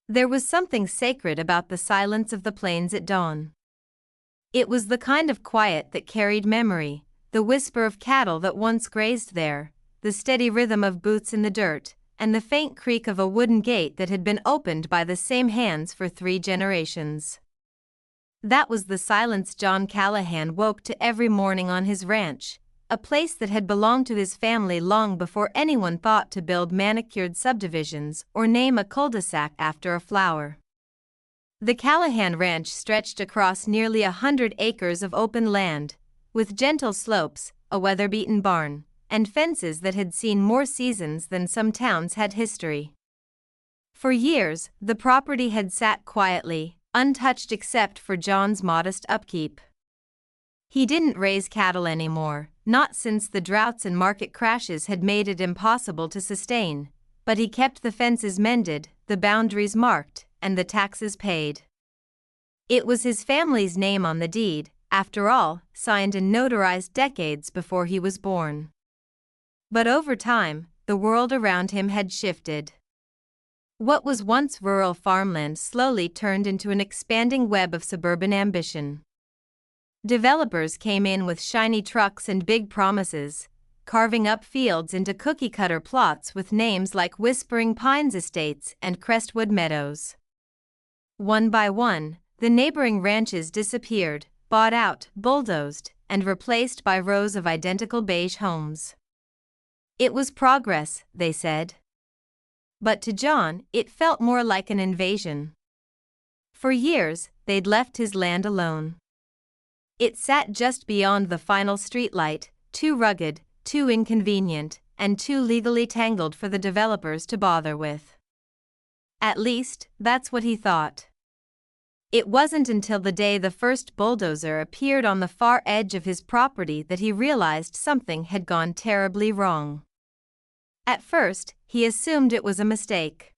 There was something sacred about the silence of the plains at dawn. It was the kind of quiet that carried memory, the whisper of cattle that once grazed there, the steady rhythm of boots in the dirt, and the faint creak of a wooden gate that had been opened by the same hands for 3 generations. That was the silence John Callahan woke to every morning on his ranch, a place that had belonged to his family long before anyone thought to build manicured subdivisions or name a cul-de-sac after a flower. The Callahan Ranch stretched across nearly 100 acres of open land, with gentle slopes, a weather-beaten barn, and fences that had seen more seasons than some towns had history. For years, the property had sat quietly, untouched except for John's modest upkeep. He didn't raise cattle anymore, not since the droughts and market crashes had made it impossible to sustain, but he kept the fences mended, the boundaries marked, and the taxes paid. It was his family's name on the deed, after all, signed and notarized decades before he was born. But over time, the world around him had shifted. What was once rural farmland slowly turned into an expanding web of suburban ambition. Developers came in with shiny trucks and big promises, carving up fields into cookie-cutter plots with names like Whispering Pines Estates and Crestwood Meadows. One by one, the neighboring ranches disappeared, bought out, bulldozed, and replaced by rows of identical beige homes. It was progress, they said. But to John, it felt more like an invasion. For years, they'd left his land alone. It sat just beyond the final streetlight, too rugged, too inconvenient, and too legally tangled for the developers to bother with. At least, that's what he thought. It wasn't until the day the first bulldozer appeared on the far edge of his property that he realized something had gone terribly wrong. At first, he assumed it was a mistake.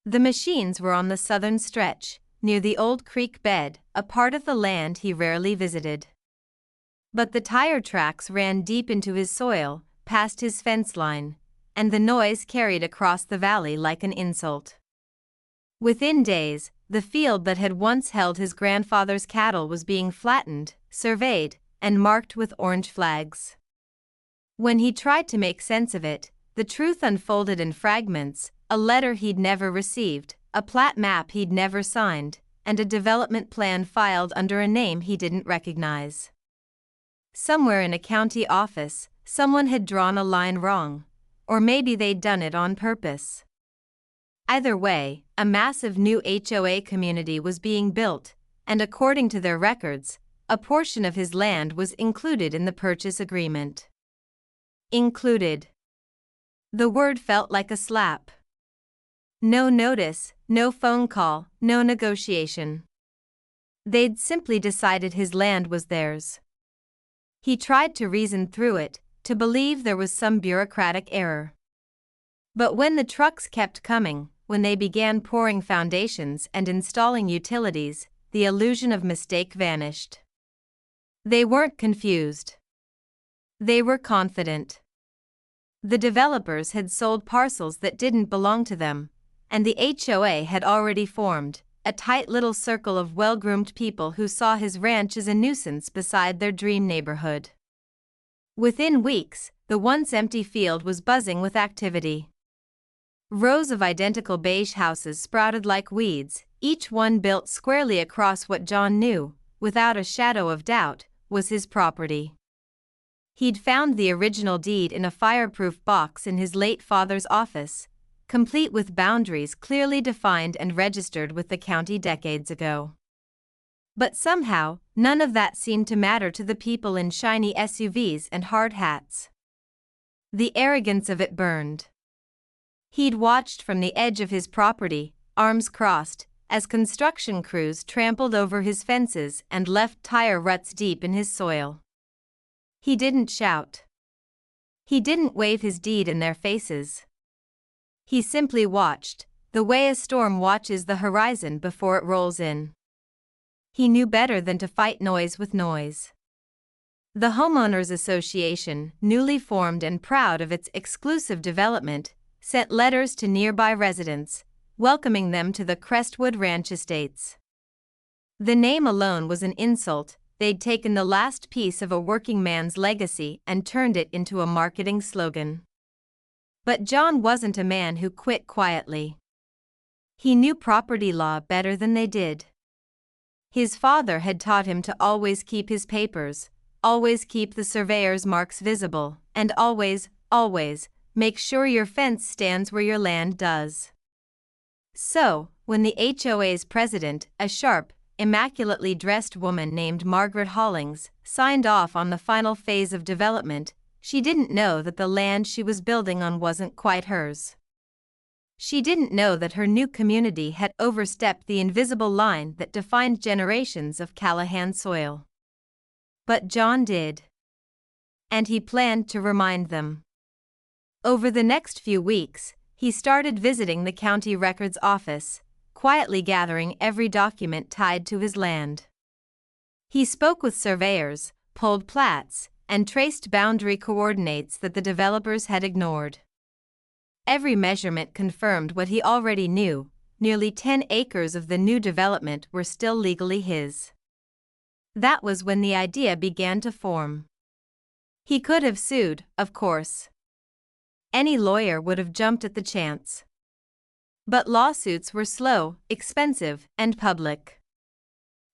The machines were on the southern stretch, near the old creek bed, a part of the land he rarely visited. But the tire tracks ran deep into his soil, past his fence line, and the noise carried across the valley like an insult. Within days, the field that had once held his grandfather's cattle was being flattened, surveyed, and marked with orange flags. When he tried to make sense of it, the truth unfolded in fragments: a letter he'd never received, a plat map he'd never signed, and a development plan filed under a name he didn't recognize. Somewhere in a county office, someone had drawn a line wrong, or maybe they'd done it on purpose. Either way, a massive new HOA community was being built, and according to their records, a portion of his land was included in the purchase agreement. Included. The word felt like a slap. No notice, no phone call, no negotiation. They'd simply decided his land was theirs. He tried to reason through it, to believe there was some bureaucratic error. But when the trucks kept coming, when they began pouring foundations and installing utilities, the illusion of mistake vanished. They weren't confused. They were confident. The developers had sold parcels that didn't belong to them, and the HOA had already formed, a tight little circle of well-groomed people who saw his ranch as a nuisance beside their dream neighborhood. Within weeks, the once empty field was buzzing with activity. Rows of identical beige houses sprouted like weeds, each one built squarely across what John knew, without a shadow of doubt, was his property. He'd found the original deed in a fireproof box in his late father's office, complete with boundaries clearly defined and registered with the county decades ago. But somehow, none of that seemed to matter to the people in shiny SUVs and hard hats. The arrogance of it burned. He'd watched from the edge of his property, arms crossed, as construction crews trampled over his fences and left tire ruts deep in his soil. He didn't shout. He didn't wave his deed in their faces. He simply watched, the way a storm watches the horizon before it rolls in. He knew better than to fight noise with noise. The Homeowners Association, newly formed and proud of its exclusive development, sent letters to nearby residents, welcoming them to the Crestwood Ranch estates. The name alone was an insult. They'd taken the last piece of a working man's legacy and turned it into a marketing slogan. But John wasn't a man who quit quietly. He knew property law better than they did. His father had taught him to always keep his papers, always keep the surveyor's marks visible, and always make sure your fence stands where your land does. So, when the HOA's president, a sharp, immaculately dressed woman named Margaret Hollings, signed off on the final phase of development, she didn't know that the land she was building on wasn't quite hers. She didn't know that her new community had overstepped the invisible line that defined generations of Callahan soil. But John did. And he planned to remind them. Over the next few weeks, he started visiting the county records office, quietly gathering every document tied to his land. He spoke with surveyors, pulled plats, and traced boundary coordinates that the developers had ignored. Every measurement confirmed what he already knew: nearly 10 acres of the new development were still legally his. That was when the idea began to form. He could have sued, of course. Any lawyer would have jumped at the chance. But lawsuits were slow, expensive, and public.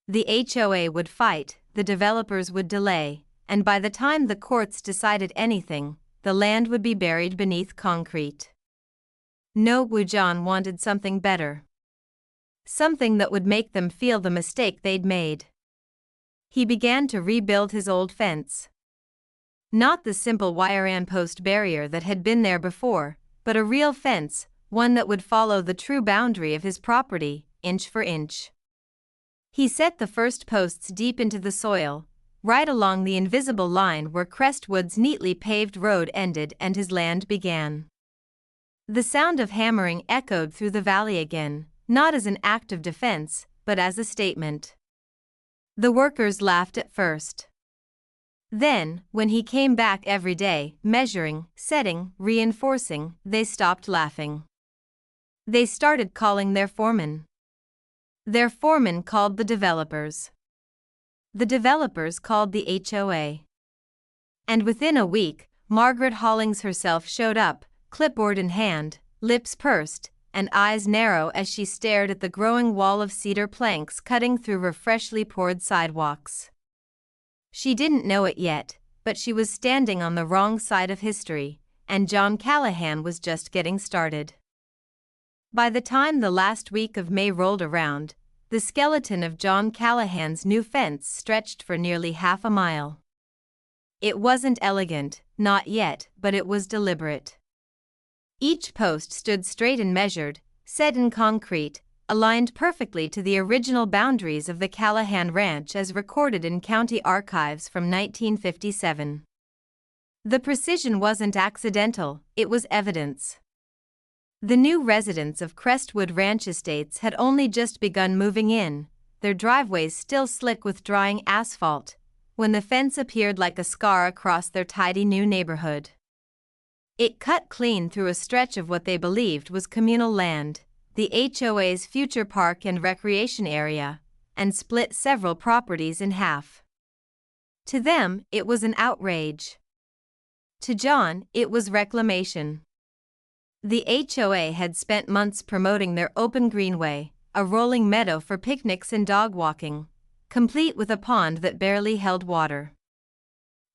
The HOA would fight, the developers would delay, and by the time the courts decided anything, the land would be buried beneath concrete. No, John wanted something better. Something that would make them feel the mistake they'd made. He began to rebuild his old fence. Not the simple wire post barrier that had been there before, but a real fence, one that would follow the true boundary of his property, inch for inch. He set the first posts deep into the soil, right along the invisible line where Crestwood's neatly paved road ended and his land began. The sound of hammering echoed through the valley again, not as an act of defense, but as a statement. The workers laughed at first. Then, when he came back every day, measuring, setting, reinforcing, they stopped laughing. They started calling their foreman. Their foreman called the developers. The developers called the HOA. And within a week, Margaret Hollings herself showed up, clipboard in hand, lips pursed, and eyes narrow as she stared at the growing wall of cedar planks cutting through her freshly poured sidewalks. She didn't know it yet, but she was standing on the wrong side of history, and John Callahan was just getting started. By the time the last week of May rolled around, the skeleton of John Callahan's new fence stretched for nearly half a mile. It wasn't elegant, not yet, but it was deliberate. Each post stood straight and measured, set in concrete, aligned perfectly to the original boundaries of the Callahan Ranch as recorded in county archives from 1957. The precision wasn't accidental, it was evidence. The new residents of Crestwood Ranch Estates had only just begun moving in, their driveways still slick with drying asphalt, when the fence appeared like a scar across their tidy new neighborhood. It cut clean through a stretch of what they believed was communal land, the HOA's future park and recreation area, and split several properties in half. To them, it was an outrage. To John, it was reclamation. The HOA had spent months promoting their open greenway, a rolling meadow for picnics and dog walking, complete with a pond that barely held water.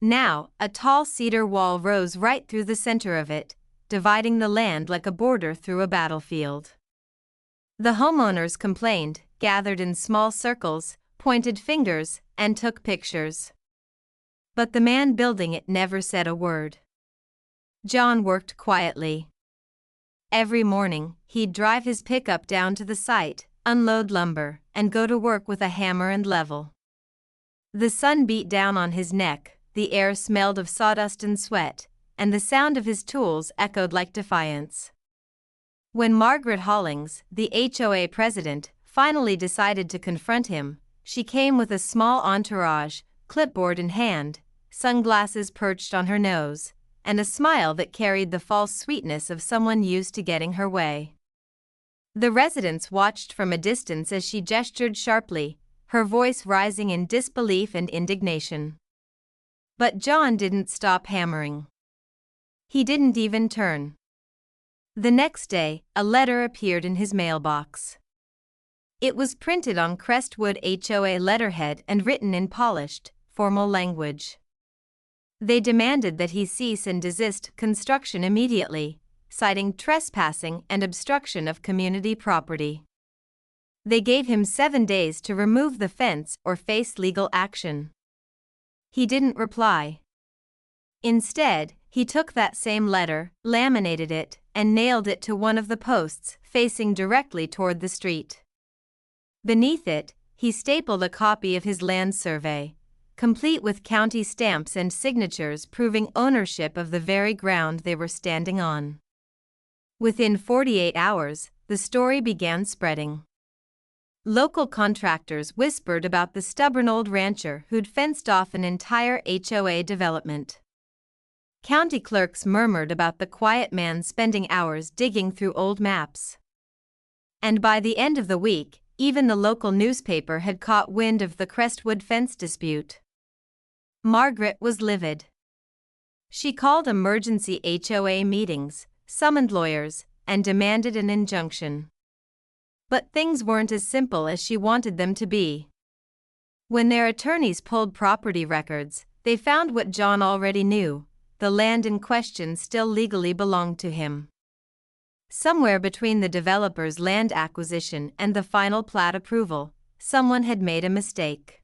Now, a tall cedar wall rose right through the center of it, dividing the land like a border through a battlefield. The homeowners complained, gathered in small circles, pointed fingers, and took pictures. But the man building it never said a word. John worked quietly. Every morning, he'd drive his pickup down to the site, unload lumber, and go to work with a hammer and level. The sun beat down on his neck, the air smelled of sawdust and sweat, and the sound of his tools echoed like defiance. When Margaret Hollings, the HOA president, finally decided to confront him, she came with a small entourage, clipboard in hand, sunglasses perched on her nose, and a smile that carried the false sweetness of someone used to getting her way. The residents watched from a distance as she gestured sharply, her voice rising in disbelief and indignation. But John didn't stop hammering. He didn't even turn. The next day, a letter appeared in his mailbox. It was printed on Crestwood HOA letterhead and written in polished, formal language. They demanded that he cease and desist construction immediately, citing trespassing and obstruction of community property. They gave him 7 days to remove the fence or face legal action. He didn't reply. Instead, he took that same letter, laminated it, and nailed it to one of the posts facing directly toward the street. Beneath it, he stapled a copy of his land survey, complete with county stamps and signatures proving ownership of the very ground they were standing on. Within 48 hours, the story began spreading. Local contractors whispered about the stubborn old rancher who'd fenced off an entire HOA development. County clerks murmured about the quiet man spending hours digging through old maps. And by the end of the week, even the local newspaper had caught wind of the Crestwood fence dispute. Margaret was livid. She called emergency HOA meetings, summoned lawyers, and demanded an injunction. But things weren't as simple as she wanted them to be. When their attorneys pulled property records, they found what John already knew: the land in question still legally belonged to him. Somewhere between the developer's land acquisition and the final plat approval, someone had made a mistake.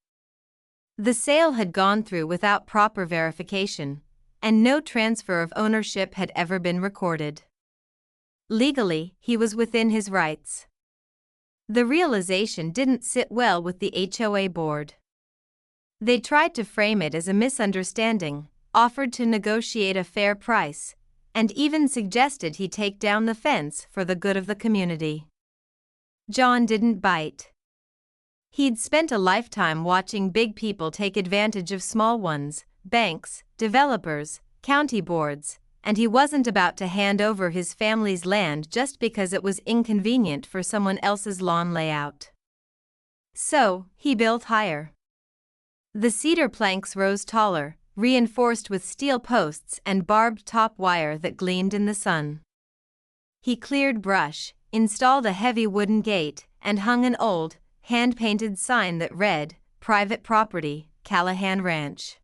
The sale had gone through without proper verification, and no transfer of ownership had ever been recorded. Legally, he was within his rights. The realization didn't sit well with the HOA board. They tried to frame it as a misunderstanding, offered to negotiate a fair price, and even suggested he take down the fence for the good of the community. John didn't bite. He'd spent a lifetime watching big people take advantage of small ones: banks, developers, county boards, and he wasn't about to hand over his family's land just because it was inconvenient for someone else's lawn layout. So, he built higher. The cedar planks rose taller, reinforced with steel posts and barbed top wire that gleamed in the sun. He cleared brush, installed a heavy wooden gate, and hung an old, hand-painted sign that read, "Private Property, Callahan Ranch.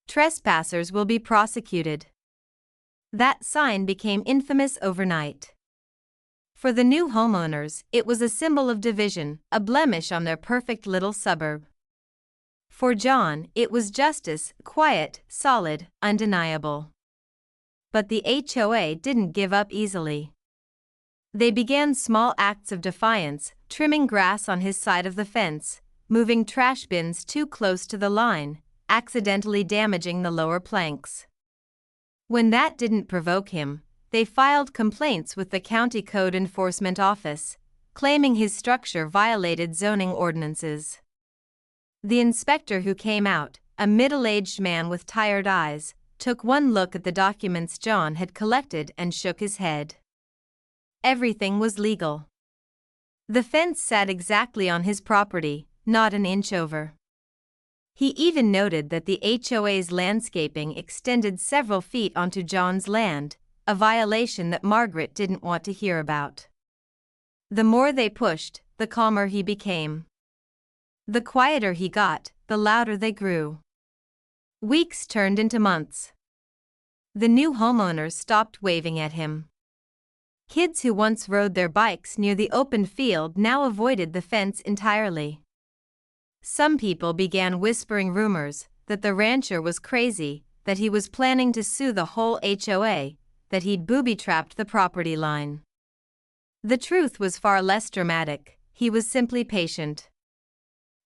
Trespassers will be prosecuted." That sign became infamous overnight. For the new homeowners, it was a symbol of division, a blemish on their perfect little suburb. For John, it was justice, quiet, solid, undeniable. But the HOA didn't give up easily. They began small acts of defiance, trimming grass on his side of the fence, moving trash bins too close to the line, accidentally damaging the lower planks. When that didn't provoke him, they filed complaints with the county code enforcement office, claiming his structure violated zoning ordinances. The inspector who came out, a middle-aged man with tired eyes, took one look at the documents John had collected and shook his head. Everything was legal. The fence sat exactly on his property, not an inch over. He even noted that the HOA's landscaping extended several feet onto John's land, a violation that Margaret didn't want to hear about. The more they pushed, the calmer he became. The quieter he got, the louder they grew. Weeks turned into months. The new homeowners stopped waving at him. Kids who once rode their bikes near the open field now avoided the fence entirely. Some people began whispering rumors that the rancher was crazy, that he was planning to sue the whole HOA, that he'd booby-trapped the property line. The truth was far less dramatic: he was simply patient.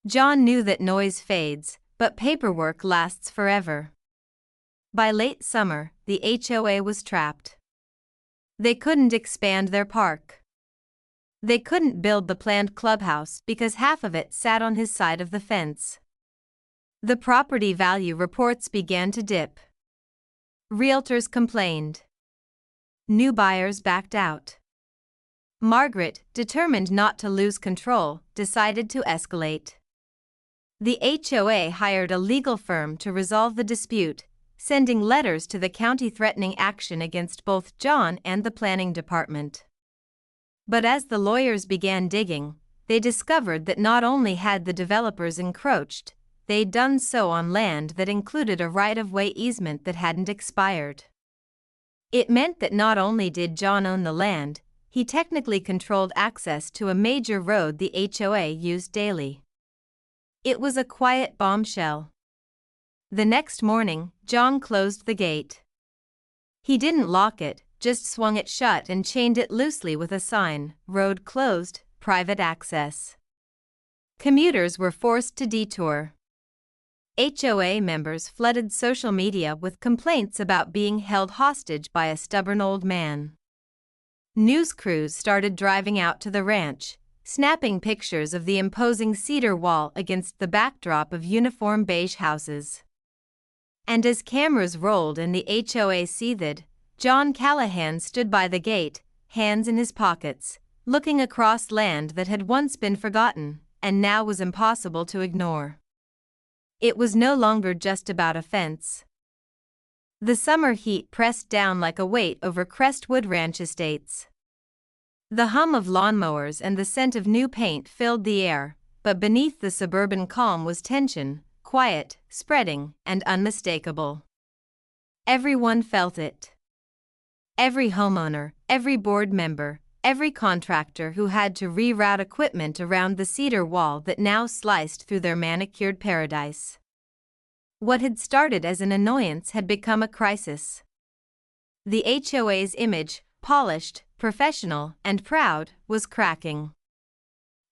John knew that noise fades, but paperwork lasts forever. By late summer, the HOA was trapped. They couldn't expand their park. They couldn't build the planned clubhouse because half of it sat on his side of the fence. The property value reports began to dip. Realtors complained. New buyers backed out. Margaret, determined not to lose control, decided to escalate. The HOA hired a legal firm to resolve the dispute, sending letters to the county threatening action against both John and the planning department. But as the lawyers began digging, they discovered that not only had the developers encroached, they'd done so on land that included a right-of-way easement that hadn't expired. It meant that not only did John own the land, he technically controlled access to a major road the HOA used daily. It was a quiet bombshell. The next morning, John closed the gate. He didn't lock it, just swung it shut and chained it loosely with a sign, "Road closed, private access." Commuters were forced to detour. HOA members flooded social media with complaints about being held hostage by a stubborn old man. News crews started driving out to the ranch, snapping pictures of the imposing cedar wall against the backdrop of uniform beige houses. And as cameras rolled and the HOA seethed, John Callahan stood by the gate, hands in his pockets, looking across land that had once been forgotten and now was impossible to ignore. It was no longer just about a fence. The summer heat pressed down like a weight over Crestwood Ranch estates. The hum of lawnmowers and the scent of new paint filled the air, but beneath the suburban calm was tension, quiet, spreading, and unmistakable. Everyone felt it. Every homeowner, every board member, every contractor who had to reroute equipment around the cedar wall that now sliced through their manicured paradise. What had started as an annoyance had become a crisis. The HOA's image, polished, professional, and proud, was cracking.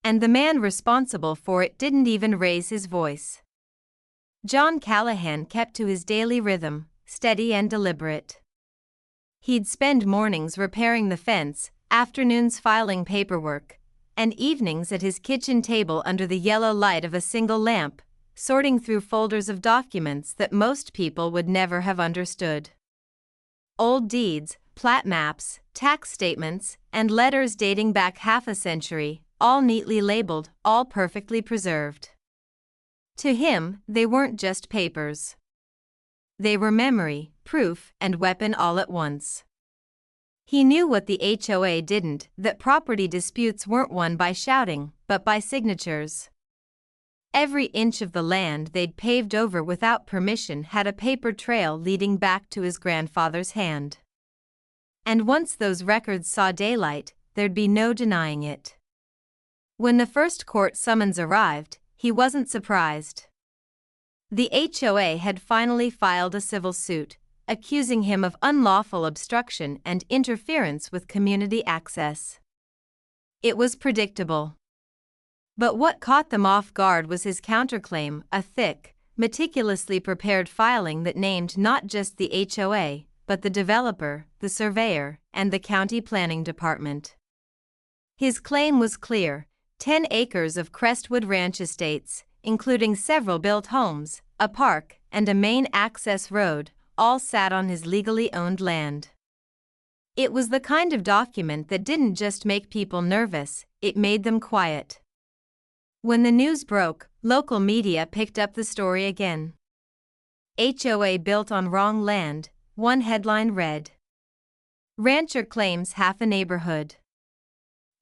And the man responsible for it didn't even raise his voice. John Callahan kept to his daily rhythm, steady and deliberate. He'd spend mornings repairing the fence, afternoons filing paperwork, and evenings at his kitchen table under the yellow light of a single lamp, sorting through folders of documents that most people would never have understood. Old deeds, plat maps, tax statements, and letters dating back half a century, all neatly labeled, all perfectly preserved. To him, they weren't just papers. They were memory, proof, and weapon all at once. He knew what the HOA didn't, that property disputes weren't won by shouting, but by signatures. Every inch of the land they'd paved over without permission had a paper trail leading back to his grandfather's hand. And once those records saw daylight, there'd be no denying it. When the first court summons arrived, he wasn't surprised. The HOA had finally filed a civil suit, accusing him of unlawful obstruction and interference with community access. It was predictable. But what caught them off guard was his counterclaim, a thick, meticulously prepared filing that named not just the HOA, but the developer, the surveyor, and the county planning department. His claim was clear: 10 acres of Crestwood Ranch estates, including several built homes, a park, and a main access road, all sat on his legally owned land. It was the kind of document that didn't just make people nervous, it made them quiet. When the news broke, local media picked up the story again. HOA built on wrong land, one headline read. Rancher claims half a neighborhood.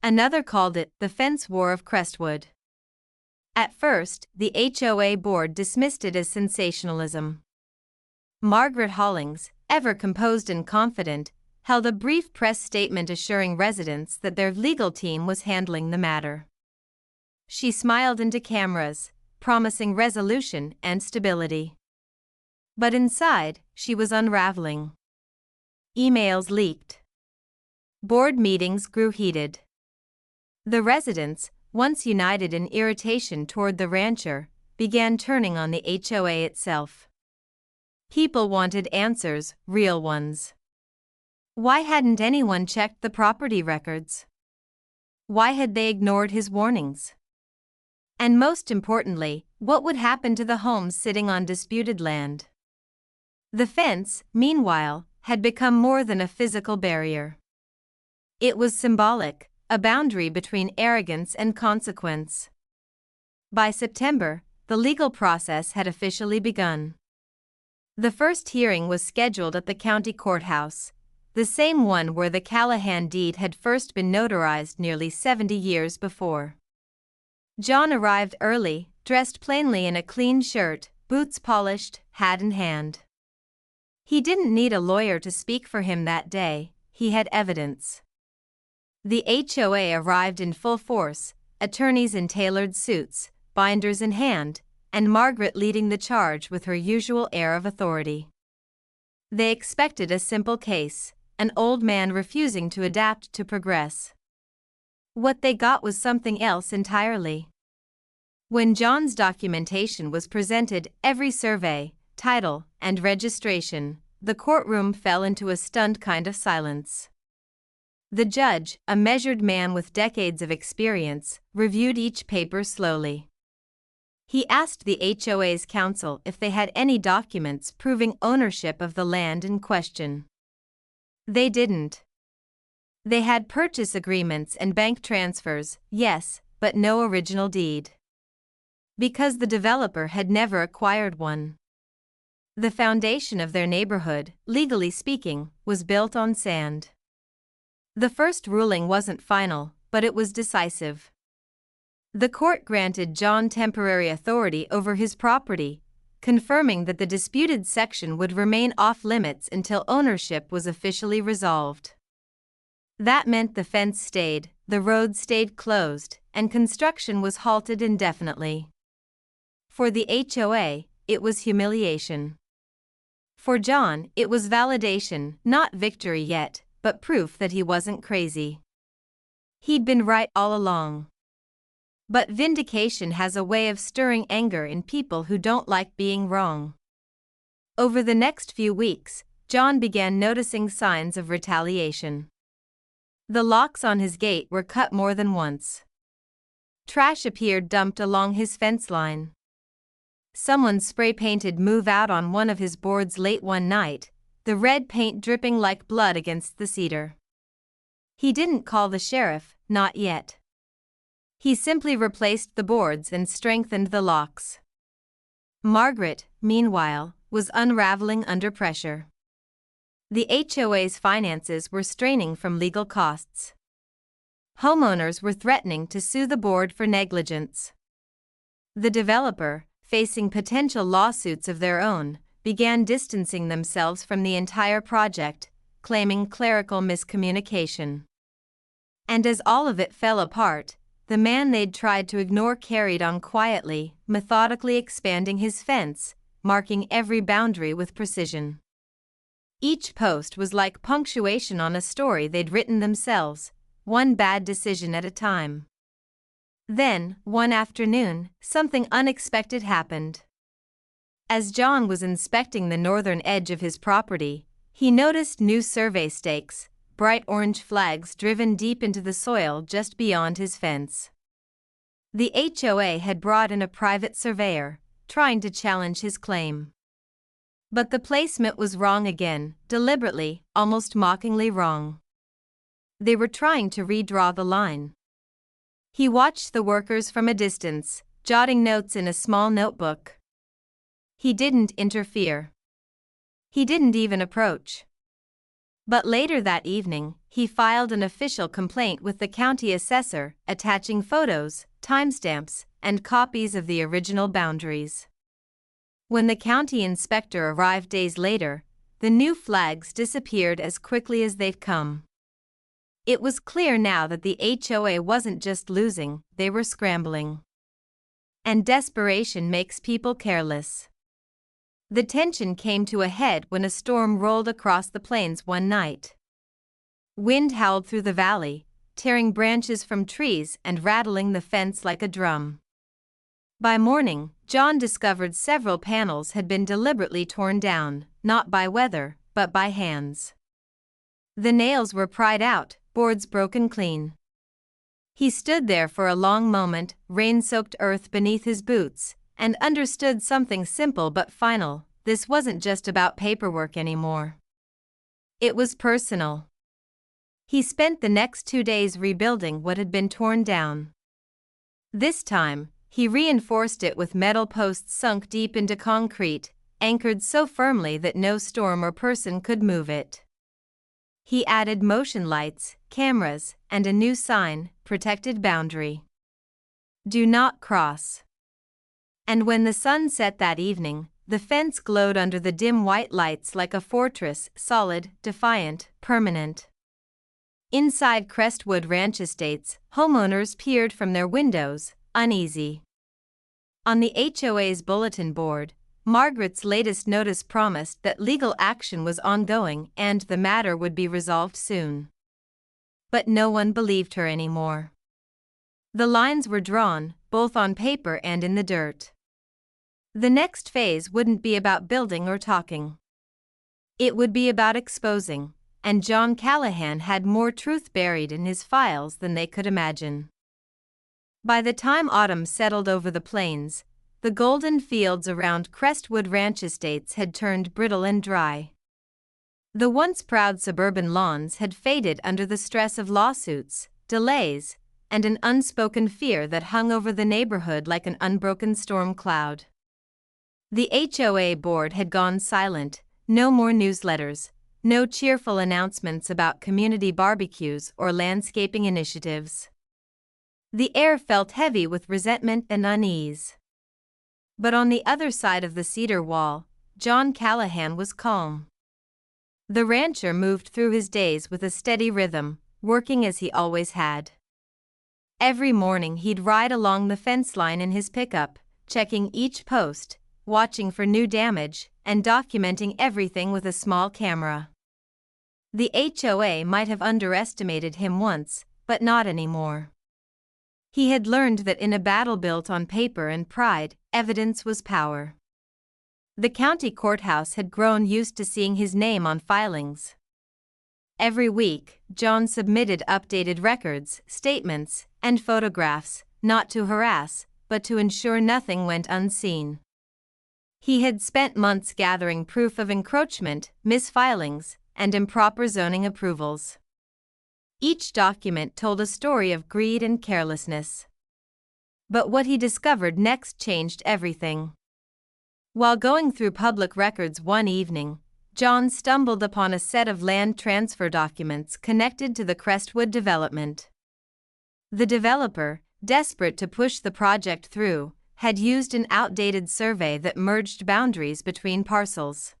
Another called it the fence war of Crestwood. At first, the HOA board dismissed it as sensationalism. Margaret Hollings, ever composed and confident, held a brief press statement assuring residents that their legal team was handling the matter. She smiled into cameras, promising resolution and stability. But inside, she was unraveling. Emails leaked. Board meetings grew heated. The residents, once united in irritation toward the rancher, began turning on the HOA itself. People wanted answers, real ones. Why hadn't anyone checked the property records? Why had they ignored his warnings? And most importantly, what would happen to the homes sitting on disputed land? The fence, meanwhile, had become more than a physical barrier. It was symbolic, a boundary between arrogance and consequence. By September, the legal process had officially begun. The first hearing was scheduled at the county courthouse, the same one where the Callahan deed had first been notarized nearly 70 years before. John arrived early, dressed plainly in a clean shirt, boots polished, hat in hand. He didn't need a lawyer to speak for him that day, he had evidence. The HOA arrived in full force, attorneys in tailored suits, binders in hand, and Margaret leading the charge with her usual air of authority. They expected a simple case, an old man refusing to adapt to progress. What they got was something else entirely. When John's documentation was presented, every survey, title, and registration, the courtroom fell into a stunned kind of silence. The judge, a measured man with decades of experience, reviewed each paper slowly. He asked the HOA's counsel if they had any documents proving ownership of the land in question. They didn't. They had purchase agreements and bank transfers, yes, but no original deed. Because the developer had never acquired one. The foundation of their neighborhood, legally speaking, was built on sand. The first ruling wasn't final, but it was decisive. The court granted John temporary authority over his property, confirming that the disputed section would remain off-limits until ownership was officially resolved. That meant the fence stayed, the road stayed closed, and construction was halted indefinitely. For the HOA, it was humiliation. For John, it was validation, not victory yet, but proof that he wasn't crazy. He'd been right all along. But vindication has a way of stirring anger in people who don't like being wrong. Over the next few weeks, John began noticing signs of retaliation. The locks on his gate were cut more than once. Trash appeared dumped along his fence line. Someone spray-painted "Move Out" on one of his boards late one night, the red paint dripping like blood against the cedar. He didn't call the sheriff, not yet. He simply replaced the boards and strengthened the locks. Margaret, meanwhile, was unraveling under pressure. The HOA's finances were straining from legal costs. Homeowners were threatening to sue the board for negligence. The developer, facing potential lawsuits of their own, began distancing themselves from the entire project, claiming clerical miscommunication. And as all of it fell apart, the man they'd tried to ignore carried on quietly, methodically expanding his fence, marking every boundary with precision. Each post was like punctuation on a story they'd written themselves, one bad decision at a time. Then, one afternoon, something unexpected happened. As John was inspecting the northern edge of his property, he noticed new survey stakes, bright orange flags driven deep into the soil just beyond his fence. The HOA had brought in a private surveyor, trying to challenge his claim. But the placement was wrong again, deliberately, almost mockingly wrong. They were trying to redraw the line. He watched the workers from a distance, jotting notes in a small notebook. He didn't interfere. He didn't even approach. But later that evening, he filed an official complaint with the county assessor, attaching photos, timestamps, and copies of the original boundaries. When the county inspector arrived days later, the new flags disappeared as quickly as they'd come. It was clear now that the HOA wasn't just losing, they were scrambling. And desperation makes people careless. The tension came to a head when a storm rolled across the plains one night. Wind howled through the valley, tearing branches from trees and rattling the fence like a drum. By morning, John discovered several panels had been deliberately torn down, not by weather, but by hands. The nails were pried out, boards broken clean. He stood there for a long moment, rain-soaked earth beneath his boots, and understood something simple but final: this wasn't just about paperwork anymore. It was personal. He spent the next 2 days rebuilding what had been torn down. This time, he reinforced it with metal posts sunk deep into concrete, anchored so firmly that no storm or person could move it. He added motion lights, cameras, and a new sign, protected boundary. Do not cross. And when the sun set that evening, the fence glowed under the dim white lights like a fortress, solid, defiant, permanent. Inside Crestwood Ranch Estates, homeowners peered from their windows, uneasy. On the HOA's bulletin board, Margaret's latest notice promised that legal action was ongoing and the matter would be resolved soon. But no one believed her anymore. The lines were drawn, both on paper and in the dirt. The next phase wouldn't be about building or talking. It would be about exposing, and John Callahan had more truth buried in his files than they could imagine. By the time autumn settled over the plains, the golden fields around Crestwood Ranch Estates had turned brittle and dry. The once proud suburban lawns had faded under the stress of lawsuits, delays, and an unspoken fear that hung over the neighborhood like an unbroken storm cloud. The HOA board had gone silent, no more newsletters, no cheerful announcements about community barbecues or landscaping initiatives. The air felt heavy with resentment and unease. But on the other side of the cedar wall, John Callahan was calm. The rancher moved through his days with a steady rhythm, working as he always had. Every morning he'd ride along the fence line in his pickup, checking each post, watching for new damage, and documenting everything with a small camera. The HOA might have underestimated him once, but not anymore. He had learned that in a battle built on paper and pride, evidence was power. The county courthouse had grown used to seeing his name on filings. Every week, John submitted updated records, statements, and photographs, not to harass, but to ensure nothing went unseen. He had spent months gathering proof of encroachment, misfilings, and improper zoning approvals. Each document told a story of greed and carelessness. But what he discovered next changed everything. While going through public records one evening, John stumbled upon a set of land transfer documents connected to the Crestwood development. The developer, desperate to push the project through, had used an outdated survey that merged boundaries between parcels.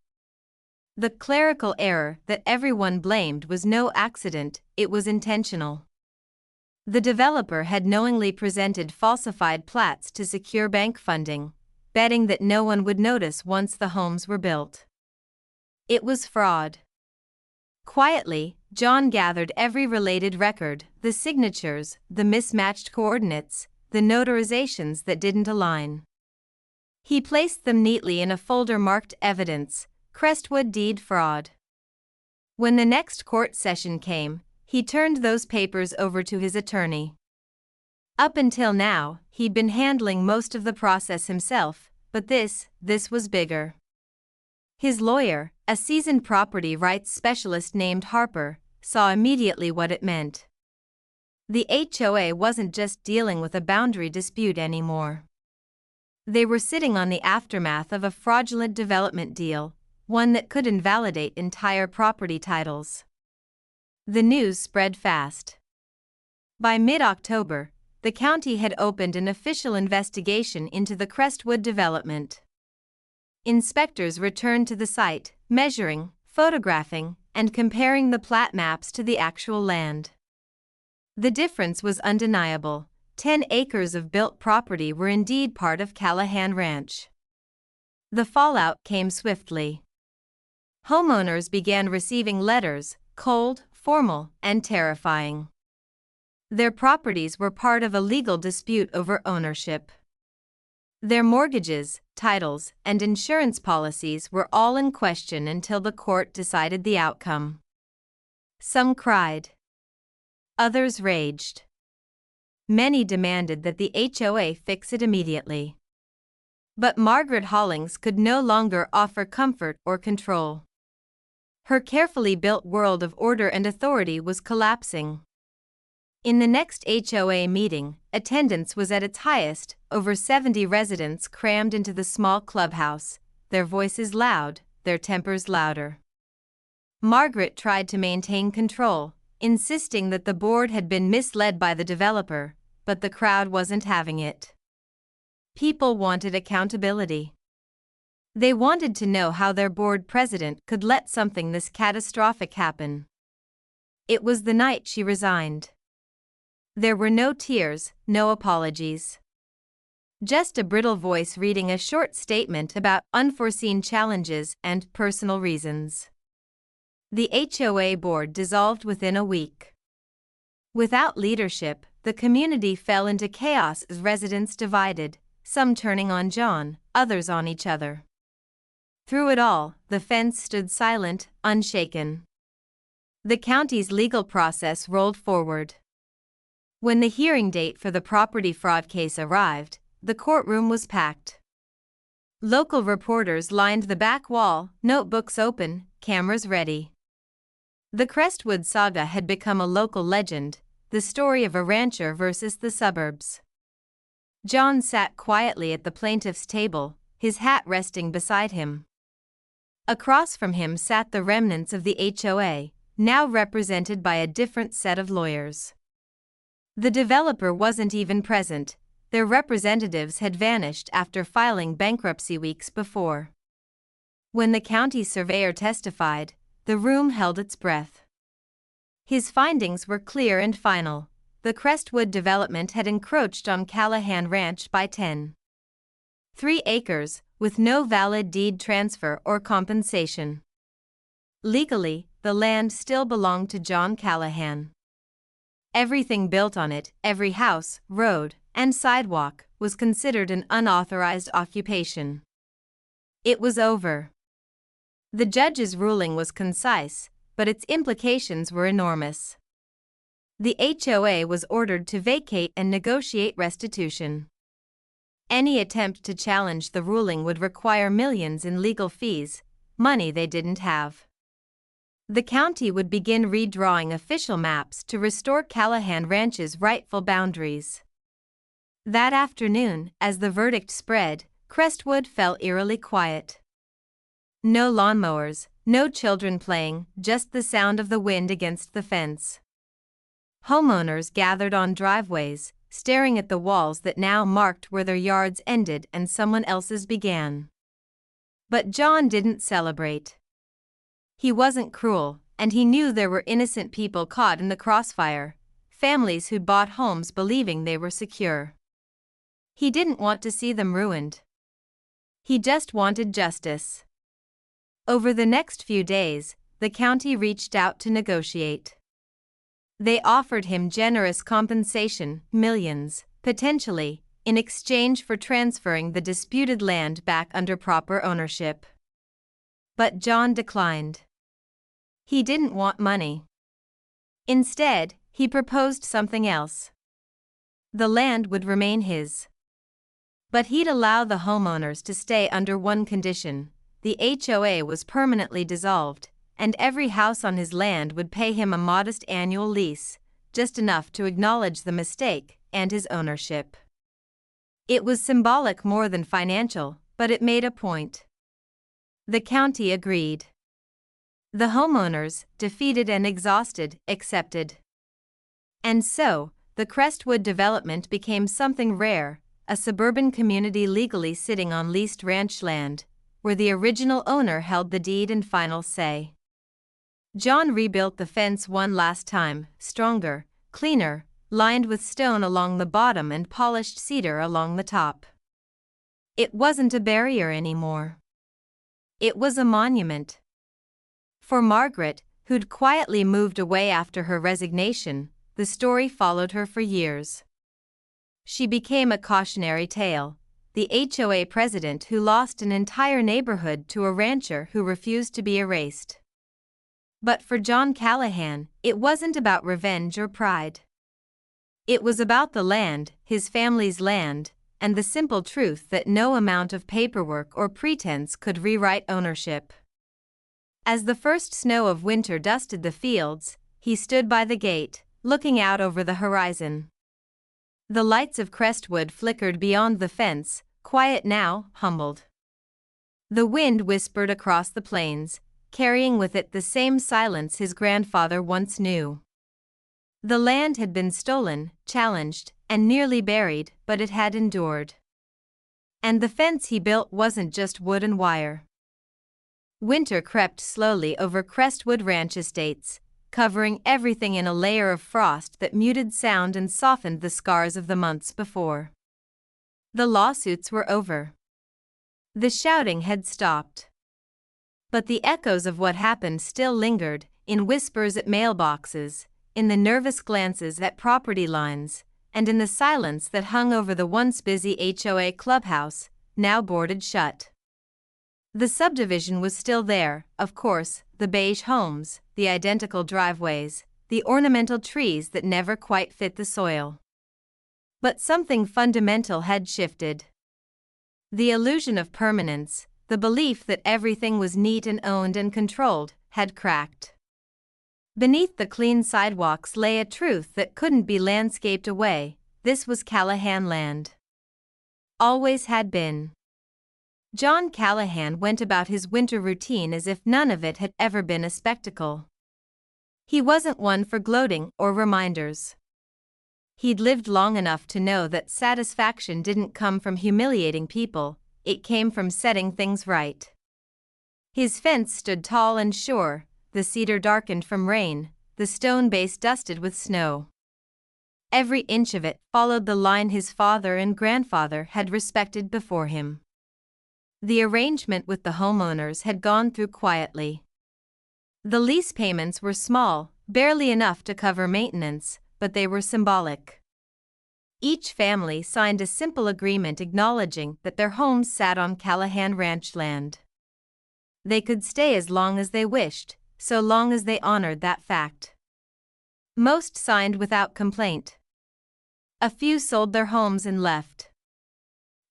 The clerical error that everyone blamed was no accident, it was intentional. The developer had knowingly presented falsified plats to secure bank funding, betting that no one would notice once the homes were built. It was fraud. Quietly, John gathered every related record, the signatures, the mismatched coordinates, the notarizations that didn't align. He placed them neatly in a folder marked Evidence, Crestwood Deed Fraud. When the next court session came, he turned those papers over to his attorney. Up until now, he'd been handling most of the process himself, but this was bigger. His lawyer, a seasoned property rights specialist named Harper, saw immediately what it meant. The HOA wasn't just dealing with a boundary dispute anymore. They were sitting on the aftermath of a fraudulent development deal, one that could invalidate entire property titles. The news spread fast. By mid-October, the county had opened an official investigation into the Crestwood development. Inspectors returned to the site, measuring, photographing, and comparing the plat maps to the actual land. The difference was undeniable. 10 acres of built property were indeed part of Callahan Ranch. The fallout came swiftly. Homeowners began receiving letters, cold, formal, and terrifying. Their properties were part of a legal dispute over ownership. Their mortgages, titles, and insurance policies were all in question until the court decided the outcome. Some cried. Others raged. Many demanded that the HOA fix it immediately. But Margaret Hollings could no longer offer comfort or control. Her carefully built world of order and authority was collapsing. In the next HOA meeting, attendance was at its highest, over 70 residents crammed into the small clubhouse, their voices loud, their tempers louder. Margaret tried to maintain control, insisting that the board had been misled by the developer, but the crowd wasn't having it. People wanted accountability. They wanted to know how their board president could let something this catastrophic happen. It was the night she resigned. There were no tears, no apologies. Just a brittle voice reading a short statement about unforeseen challenges and personal reasons. The HOA board dissolved within a week. Without leadership, the community fell into chaos as residents divided, some turning on John, others on each other. Through it all, the fence stood silent, unshaken. The county's legal process rolled forward. When the hearing date for the property fraud case arrived, the courtroom was packed. Local reporters lined the back wall, notebooks open, cameras ready. The Crestwood saga had become a local legend, the story of a rancher versus the suburbs. John sat quietly at the plaintiff's table, his hat resting beside him. Across from him sat the remnants of the HOA, now represented by a different set of lawyers. The developer wasn't even present, their representatives had vanished after filing bankruptcy weeks before. When the county surveyor testified, the room held its breath. His findings were clear and final. The Crestwood development had encroached on Callahan Ranch by 10.3 acres, with no valid deed transfer or compensation. Legally, the land still belonged to John Callahan. Everything built on it, every house, road, and sidewalk, was considered an unauthorized occupation. It was over. The judge's ruling was concise, but its implications were enormous. The HOA was ordered to vacate and negotiate restitution. Any attempt to challenge the ruling would require millions in legal fees, money they didn't have. The county would begin redrawing official maps to restore Callahan Ranch's rightful boundaries. That afternoon, as the verdict spread, Crestwood fell eerily quiet. No lawnmowers, no children playing, just the sound of the wind against the fence. Homeowners gathered on driveways, staring at the walls that now marked where their yards ended and someone else's began. But John didn't celebrate. He wasn't cruel, and he knew there were innocent people caught in the crossfire, families who'd bought homes believing they were secure. He didn't want to see them ruined. He just wanted justice. Over the next few days, the county reached out to negotiate. They offered him generous compensation, millions, potentially, in exchange for transferring the disputed land back under proper ownership. But John declined. He didn't want money. Instead, he proposed something else. The land would remain his. But he'd allow the homeowners to stay under one condition: the HOA was permanently dissolved, and every house on his land would pay him a modest annual lease, just enough to acknowledge the mistake and his ownership. It was symbolic more than financial, but it made a point. The county agreed. The homeowners, defeated and exhausted, accepted. And so, the Crestwood development became something rare, a suburban community legally sitting on leased ranch land, where the original owner held the deed and final say. John rebuilt the fence one last time, stronger, cleaner, lined with stone along the bottom and polished cedar along the top. It wasn't a barrier anymore. It was a monument. For Margaret, who'd quietly moved away after her resignation, the story followed her for years. She became a cautionary tale, the HOA president who lost an entire neighborhood to a rancher who refused to be erased. But for John Callahan, it wasn't about revenge or pride. It was about the land, his family's land, and the simple truth that no amount of paperwork or pretense could rewrite ownership. As the first snow of winter dusted the fields, he stood by the gate, looking out over the horizon. The lights of Crestwood flickered beyond the fence, quiet now, humbled. The wind whispered across the plains, carrying with it the same silence his grandfather once knew. The land had been stolen, challenged, and nearly buried, but it had endured. And the fence he built wasn't just wood and wire. Winter crept slowly over Crestwood Ranch estates, covering everything in a layer of frost that muted sound and softened the scars of the months before. The lawsuits were over. The shouting had stopped. But the echoes of what happened still lingered, in whispers at mailboxes, in the nervous glances at property lines, and in the silence that hung over the once busy HOA clubhouse, now boarded shut. The subdivision was still there, of course, the beige homes, the identical driveways, the ornamental trees that never quite fit the soil. But something fundamental had shifted. The illusion of permanence, the belief that everything was neat and owned and controlled, had cracked. Beneath the clean sidewalks lay a truth that couldn't be landscaped away: this was Callahan land. Always had been. John Callahan went about his winter routine as if none of it had ever been a spectacle. He wasn't one for gloating or reminders. He'd lived long enough to know that satisfaction didn't come from humiliating people, it came from setting things right. His fence stood tall and sure, the cedar darkened from rain, the stone base dusted with snow. Every inch of it followed the line his father and grandfather had respected before him. The arrangement with the homeowners had gone through quietly. The lease payments were small, barely enough to cover maintenance, but they were symbolic. Each family signed a simple agreement acknowledging that their homes sat on Callahan Ranch land. They could stay as long as they wished, so long as they honored that fact. Most signed without complaint. A few sold their homes and left.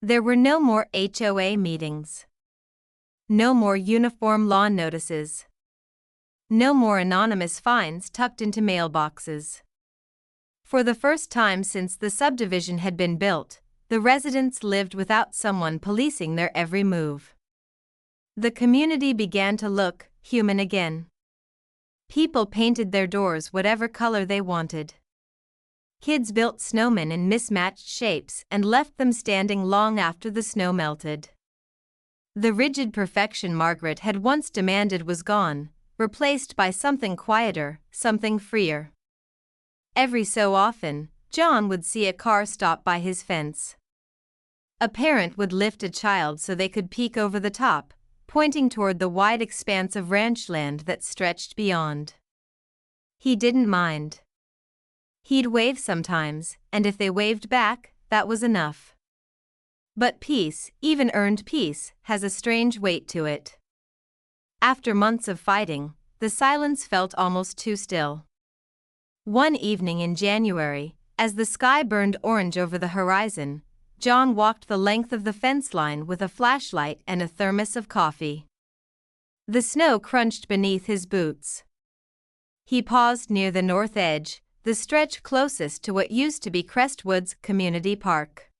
There were no more HOA meetings. No more uniform lawn notices. No more anonymous fines tucked into mailboxes. For the first time since the subdivision had been built, the residents lived without someone policing their every move. The community began to look human again. People painted their doors whatever color they wanted. Kids built snowmen in mismatched shapes and left them standing long after the snow melted. The rigid perfection Margaret had once demanded was gone, replaced by something quieter, something freer. Every so often, John would see a car stop by his fence. A parent would lift a child so they could peek over the top, pointing toward the wide expanse of ranch land that stretched beyond. He didn't mind. He'd wave sometimes, and if they waved back, that was enough. But peace, even earned peace, has a strange weight to it. After months of fighting, the silence felt almost too still. One evening in January, as the sky burned orange over the horizon, John walked the length of the fence line with a flashlight and a thermos of coffee. The snow crunched beneath his boots. He paused near the north edge, the stretch closest to what used to be Crestwood's community park.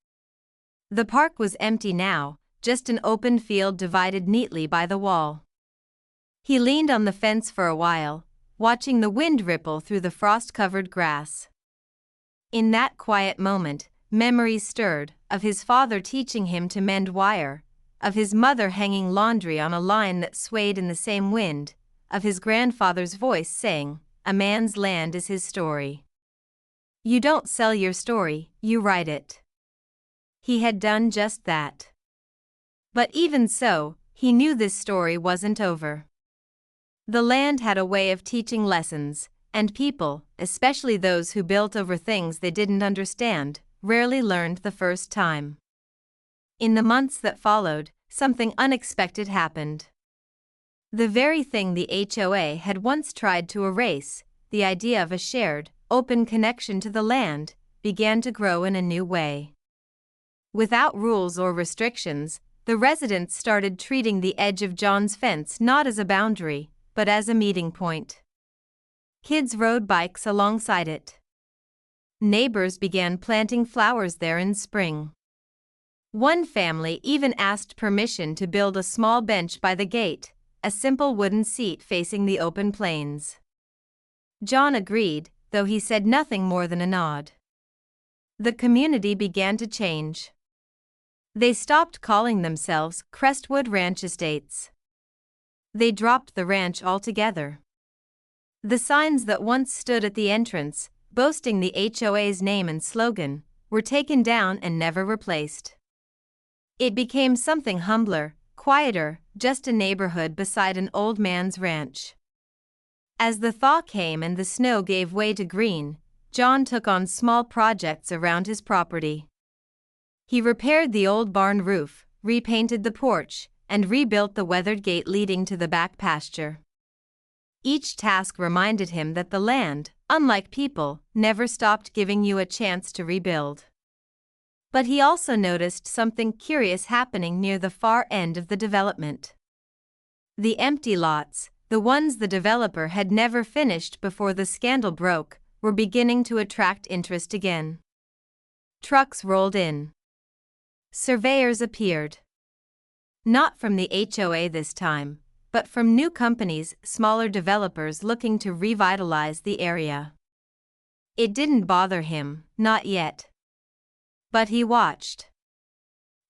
The park was empty now, just an open field divided neatly by the wall. He leaned on the fence for a while, watching the wind ripple through the frost-covered grass. In that quiet moment, memories stirred, of his father teaching him to mend wire, of his mother hanging laundry on a line that swayed in the same wind, of his grandfather's voice saying, "A man's land is his story. You don't sell your story, you write it." He had done just that. But even so, he knew this story wasn't over. The land had a way of teaching lessons, and people, especially those who built over things they didn't understand, rarely learned the first time. In the months that followed, something unexpected happened. The very thing the HOA had once tried to erase, the idea of a shared, open connection to the land, began to grow in a new way. Without rules or restrictions, the residents started treating the edge of John's fence not as a boundary, but as a meeting point. Kids rode bikes alongside it. Neighbors began planting flowers there in spring. One family even asked permission to build a small bench by the gate, a simple wooden seat facing the open plains. John agreed, though he said nothing more than a nod. The community began to change. They stopped calling themselves Crestwood Ranch Estates. They dropped the ranch altogether. The signs that once stood at the entrance, boasting the HOA's name and slogan, were taken down and never replaced. It became something humbler, quieter, just a neighborhood beside an old man's ranch. As the thaw came and the snow gave way to green, John took on small projects around his property. He repaired the old barn roof, repainted the porch, and rebuilt the weathered gate leading to the back pasture. Each task reminded him that the land, unlike people, never stopped giving you a chance to rebuild. But he also noticed something curious happening near the far end of the development. The empty lots, the ones the developer had never finished before the scandal broke, were beginning to attract interest again. Trucks rolled in. Surveyors appeared. Not from the HOA this time, but from new companies, smaller developers looking to revitalize the area. It didn't bother him, not yet. But he watched.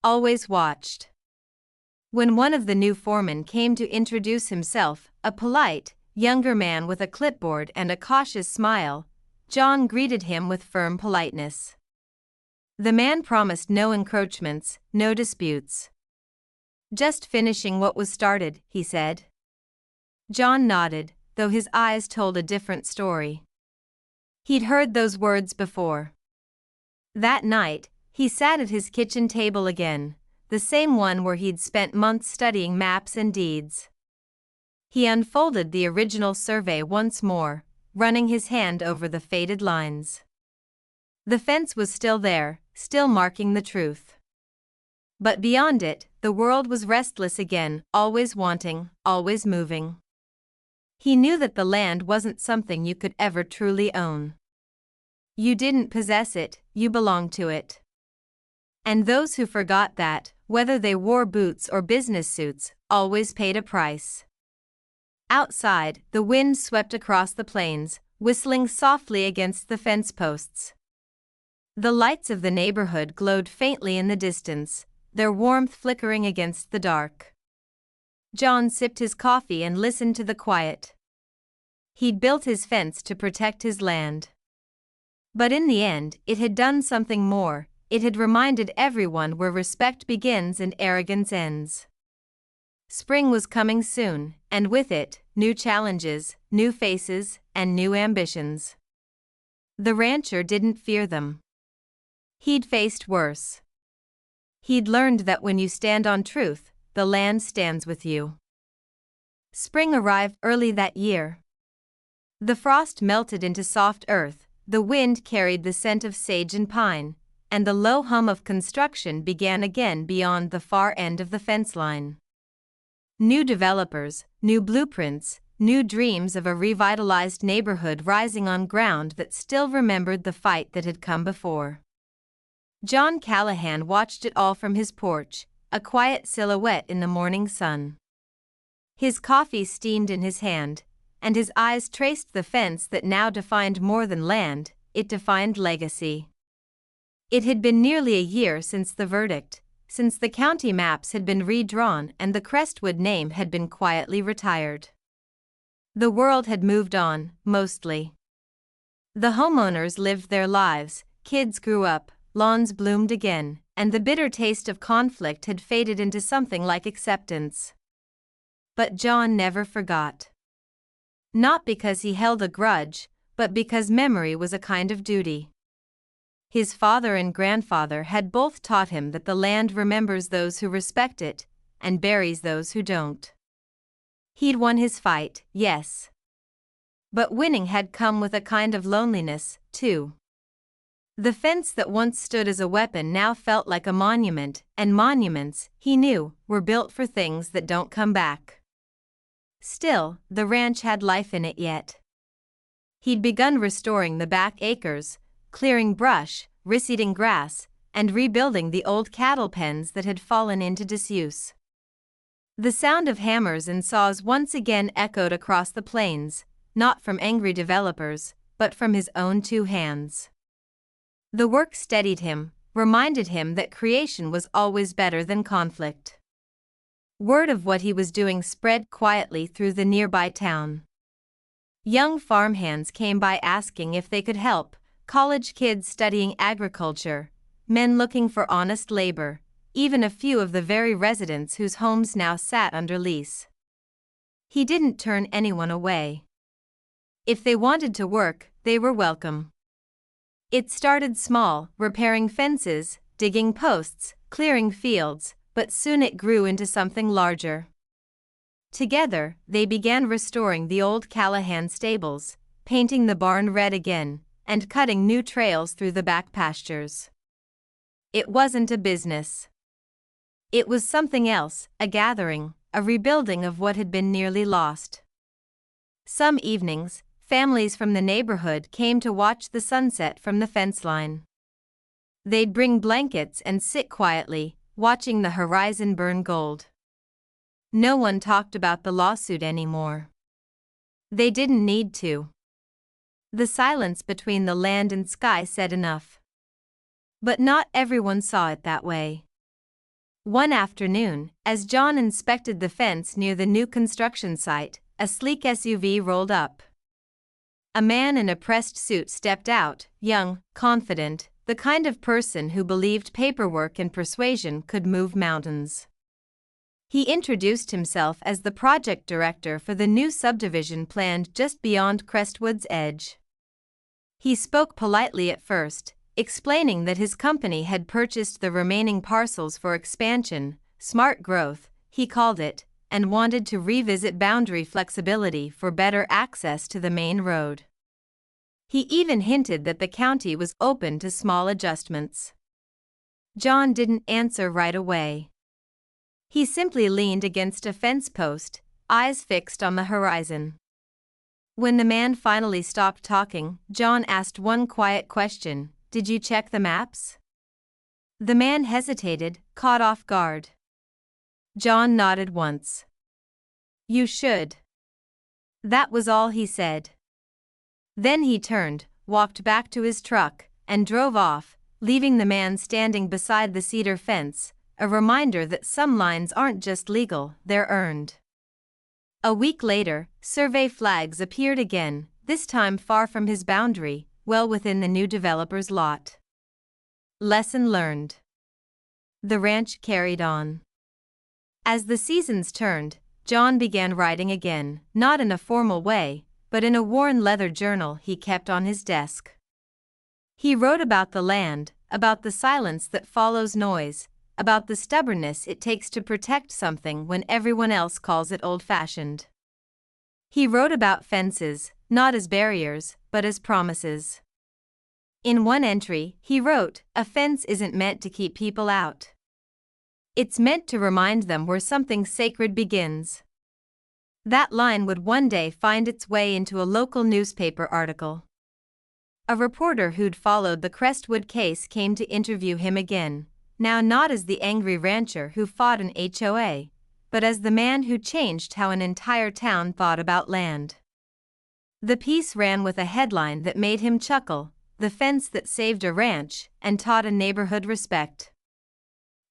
Always watched. When one of the new foremen came to introduce himself, a polite, younger man with a clipboard and a cautious smile, John greeted him with firm politeness. The man promised no encroachments, no disputes. "Just finishing what was started," he said. John nodded, though his eyes told a different story. He'd heard those words before. That night, he sat at his kitchen table again, the same one where he'd spent months studying maps and deeds. He unfolded the original survey once more, running his hand over the faded lines. The fence was still there, still marking the truth. But beyond it, the world was restless again, always wanting, always moving. He knew that the land wasn't something you could ever truly own. You didn't possess it, you belonged to it. And those who forgot that, whether they wore boots or business suits, always paid a price. Outside, the wind swept across the plains, whistling softly against the fence posts. The lights of the neighborhood glowed faintly in the distance, their warmth flickering against the dark. John sipped his coffee and listened to the quiet. He'd built his fence to protect his land. But in the end, it had done something more. It had reminded everyone where respect begins and arrogance ends. Spring was coming soon, and with it, new challenges, new faces, and new ambitions. The rancher didn't fear them. He'd faced worse. He'd learned that when you stand on truth, the land stands with you. Spring arrived early that year. The frost melted into soft earth, the wind carried the scent of sage and pine, and the low hum of construction began again beyond the far end of the fence line. New developers, new blueprints, new dreams of a revitalized neighborhood rising on ground that still remembered the fight that had come before. John Callahan watched it all from his porch, a quiet silhouette in the morning sun. His coffee steamed in his hand, and his eyes traced the fence that now defined more than land, it defined legacy. It had been nearly a year since the verdict, since the county maps had been redrawn and the Crestwood name had been quietly retired. The world had moved on, mostly. The homeowners lived their lives, kids grew up, lawns bloomed again, and the bitter taste of conflict had faded into something like acceptance. But John never forgot. Not because he held a grudge, but because memory was a kind of duty. His father and grandfather had both taught him that the land remembers those who respect it, and buries those who don't. He'd won his fight, yes. But winning had come with a kind of loneliness, too. The fence that once stood as a weapon now felt like a monument, and monuments, he knew, were built for things that don't come back. Still, the ranch had life in it yet. He'd begun restoring the back acres, clearing brush, reseeding grass, and rebuilding the old cattle pens that had fallen into disuse. The sound of hammers and saws once again echoed across the plains, not from angry developers, but from his own two hands. The work steadied him, reminded him that creation was always better than conflict. Word of what he was doing spread quietly through the nearby town. Young farmhands came by asking if they could help, college kids studying agriculture, men looking for honest labor, even a few of the very residents whose homes now sat under lease. He didn't turn anyone away. If they wanted to work, they were welcome. It started small, repairing fences, digging posts, clearing fields, but soon it grew into something larger. Together, they began restoring the old Callahan stables, painting the barn red again, and cutting new trails through the back pastures. It wasn't a business. It was something else, a gathering, a rebuilding of what had been nearly lost. Some evenings, families from the neighborhood came to watch the sunset from the fence line. They'd bring blankets and sit quietly, watching the horizon burn gold. No one talked about the lawsuit anymore. They didn't need to. The silence between the land and sky said enough. But not everyone saw it that way. One afternoon, as John inspected the fence near the new construction site, a sleek SUV rolled up. A man in a pressed suit stepped out, young, confident, the kind of person who believed paperwork and persuasion could move mountains. He introduced himself as the project director for the new subdivision planned just beyond Crestwood's edge. He spoke politely at first, explaining that his company had purchased the remaining parcels for expansion, smart growth, he called it, and wanted to revisit boundary flexibility for better access to the main road. He even hinted that the county was open to small adjustments. John didn't answer right away. He simply leaned against a fence post, eyes fixed on the horizon. When the man finally stopped talking, John asked one quiet question: "Did you check the maps?" The man hesitated, caught off guard. John nodded once. "You should." That was all he said. Then he turned, walked back to his truck, and drove off, leaving the man standing beside the cedar fence, a reminder that some lines aren't just legal, they're earned. A week later, survey flags appeared again, this time far from his boundary, well within the new developer's lot. Lesson learned. The ranch carried on. As the seasons turned, John began writing again, not in a formal way, but in a worn leather journal he kept on his desk. He wrote about the land, about the silence that follows noise, about the stubbornness it takes to protect something when everyone else calls it old-fashioned. He wrote about fences, not as barriers, but as promises. In one entry, he wrote, "A fence isn't meant to keep people out. It's meant to remind them where something sacred begins." That line would one day find its way into a local newspaper article. A reporter who'd followed the Crestwood case came to interview him again, now not as the angry rancher who fought an HOA, but as the man who changed how an entire town thought about land. The piece ran with a headline that made him chuckle: "The fence that saved a ranch and taught a neighborhood respect."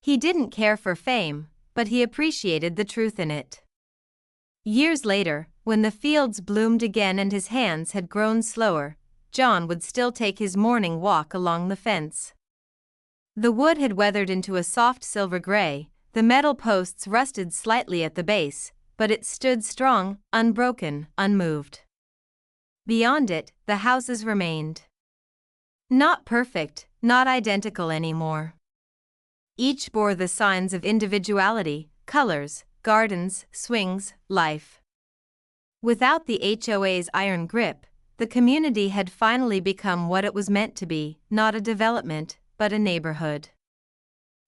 He didn't care for fame, but he appreciated the truth in it. Years later, when the fields bloomed again and his hands had grown slower, John would still take his morning walk along the fence. The wood had weathered into a soft silver gray, the metal posts rusted slightly at the base, but it stood strong, unbroken, unmoved. Beyond it, the houses remained. Not perfect, not identical anymore. Each bore the signs of individuality, colors, gardens, swings, life. Without the HOA's iron grip, the community had finally become what it was meant to be, not a development, but a neighborhood.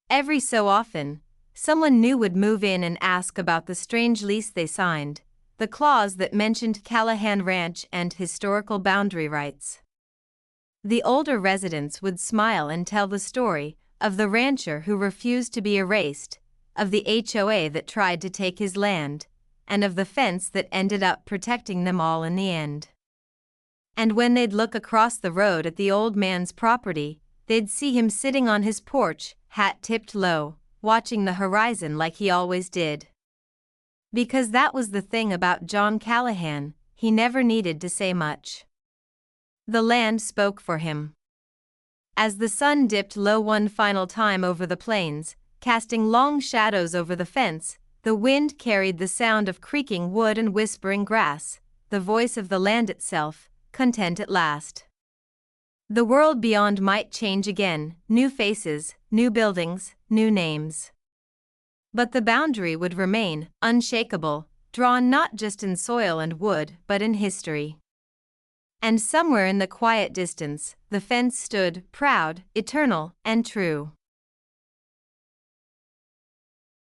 Every so often, someone new would move in and ask about the strange lease they signed, the clause that mentioned Callahan Ranch and historical boundary rights. The older residents would smile and tell the story of the rancher who refused to be erased, of the HOA that tried to take his land, and of the fence that ended up protecting them all in the end. And when they'd look across the road at the old man's property, they'd see him sitting on his porch, hat tipped low, watching the horizon like he always did. Because that was the thing about John Callahan, he never needed to say much. The land spoke for him. As the sun dipped low one final time over the plains, casting long shadows over the fence, the wind carried the sound of creaking wood and whispering grass, the voice of the land itself, content at last. The world beyond might change again, new faces, new buildings, new names. But the boundary would remain, unshakable, drawn not just in soil and wood but in history. And somewhere in the quiet distance, the fence stood, proud, eternal, and true.